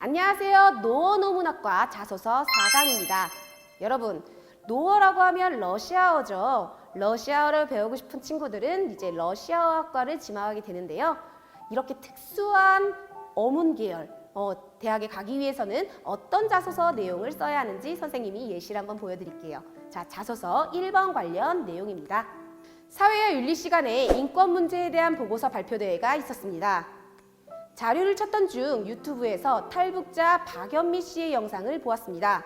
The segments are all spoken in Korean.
안녕하세요. 노어노문학과 자소서 4강입니다. 여러분, 노어라고 하면 러시아어죠. 러시아어를 배우고 싶은 친구들은 이제 러시아어학과를 지망하게 되는데요. 이렇게 특수한 어문 계열, 대학에 가기 위해서는 어떤 자소서 내용을 써야 하는지 선생님이 예시를 한번 보여드릴게요. 자, 자소서 1번 관련 내용입니다. 사회와 윤리 시간에 인권 문제에 대한 보고서 발표대회가 있었습니다. 자료를 찾던 중 유튜브에서 탈북자 박연미 씨의 영상을 보았습니다.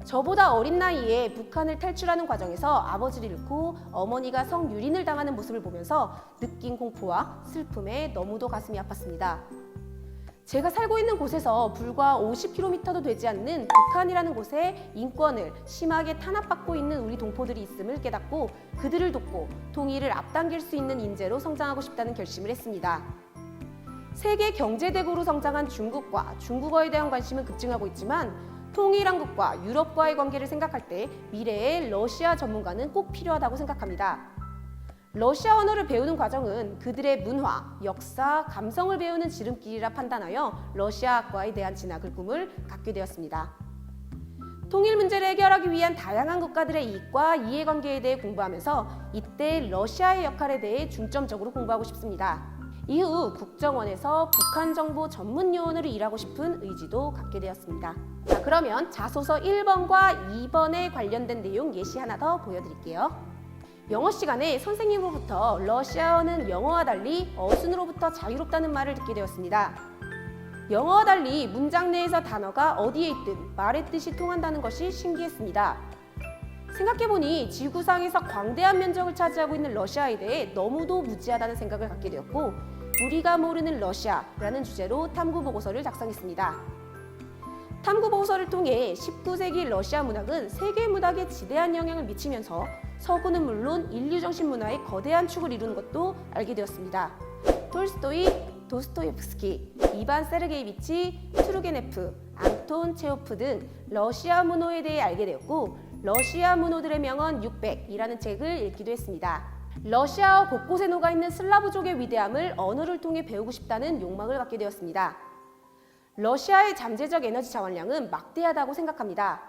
저보다 어린 나이에 북한을 탈출하는 과정에서 아버지를 잃고 어머니가 성유린을 당하는 모습을 보면서 느낀 공포와 슬픔에 너무도 가슴이 아팠습니다. 제가 살고 있는 곳에서 불과 50km도 되지 않는 북한이라는 곳에 인권을 심하게 탄압받고 있는 우리 동포들이 있음을 깨닫고 그들을 돕고 통일을 앞당길 수 있는 인재로 성장하고 싶다는 결심을 했습니다. 세계 경제대국으로 성장한 중국과 중국어에 대한 관심은 급증하고 있지만 통일한국과 유럽과의 관계를 생각할 때 미래의 러시아 전문가는 꼭 필요하다고 생각합니다. 러시아 언어를 배우는 과정은 그들의 문화, 역사, 감성을 배우는 지름길이라 판단하여 러시아학과에 대한 진학을 꿈을 갖게 되었습니다. 통일 문제를 해결하기 위한 다양한 국가들의 이익과 이해관계에 대해 공부하면서 이때 러시아의 역할에 대해 중점적으로 공부하고 싶습니다. 이후 국정원에서 북한정보 전문요원으로 일하고 싶은 의지도 갖게 되었습니다. 자, 그러면 자소서 1번과 2번에 관련된 내용 예시 하나 더 보여드릴게요. 영어 시간에 선생님으로부터 러시아어는 영어와 달리 어순으로부터 자유롭다는 말을 듣게 되었습니다. 영어와 달리 문장 내에서 단어가 어디에 있든 말의 뜻이 통한다는 것이 신기했습니다. 생각해보니 지구상에서 광대한 면적을 차지하고 있는 러시아에 대해 너무도 무지하다는 생각을 갖게 되었고 우리가 모르는 러시아라는 주제로 탐구보고서를 작성했습니다. 탐구보고서를 통해 19세기 러시아 문학은 세계 문학에 지대한 영향을 미치면서 서구는 물론 인류정신 문화의 거대한 축을 이루는 것도 알게 되었습니다. 톨스토이, 도스토옙스키, 이반 세르게이비치, 투르게네프, 안톤 체호프 등 러시아 문호에 대해 알게 되었고 러시아 문호들의 명언 600이라는 책을 읽기도 했습니다. 러시아어 곳곳에 녹아있는 슬라브족의 위대함을 언어를 통해 배우고 싶다는 욕망을 갖게 되었습니다. 러시아의 잠재적 에너지 자원량은 막대하다고 생각합니다.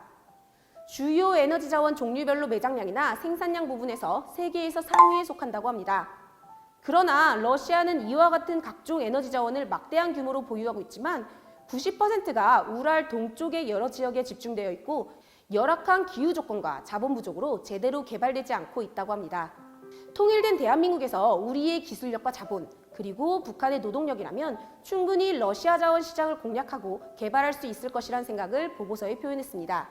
주요 에너지 자원 종류별로 매장량이나 생산량 부분에서 세계에서 상위에 속한다고 합니다. 그러나 러시아는 이와 같은 각종 에너지 자원을 막대한 규모로 보유하고 있지만 90%가 우랄 동쪽의 여러 지역에 집중되어 있고 열악한 기후 조건과 자본 부족으로 제대로 개발되지 않고 있다고 합니다. 통일된 대한민국에서 우리의 기술력과 자본, 그리고 북한의 노동력이라면 충분히 러시아 자원 시장을 공략하고 개발할 수 있을 것이라는 생각을 보고서에 표현했습니다.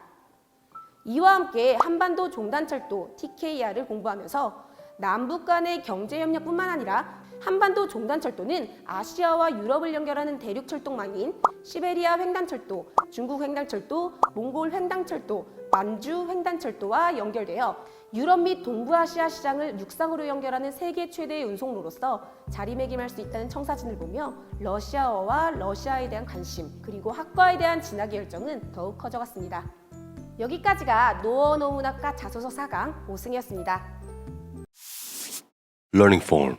이와 함께 한반도 종단철도 TKR을 공부하면서 남북 간의 경제협력뿐만 아니라 한반도 종단철도는 아시아와 유럽을 연결하는 대륙철도망인 시베리아 횡단철도, 중국 횡단철도, 몽골 횡단철도, 만주 횡단철도와 연결되어 유럽 및 동부아시아 시장을 육상으로 연결하는 세계 최대의 운송로로서 자리매김할 수 있다는 청사진을 보며 러시아어와 러시아에 대한 관심 그리고 학과에 대한 진학의 열정은 더욱 커져갔습니다. 여기까지가 노어노문학과 자소서 4강 5승이었습니다. Learning Form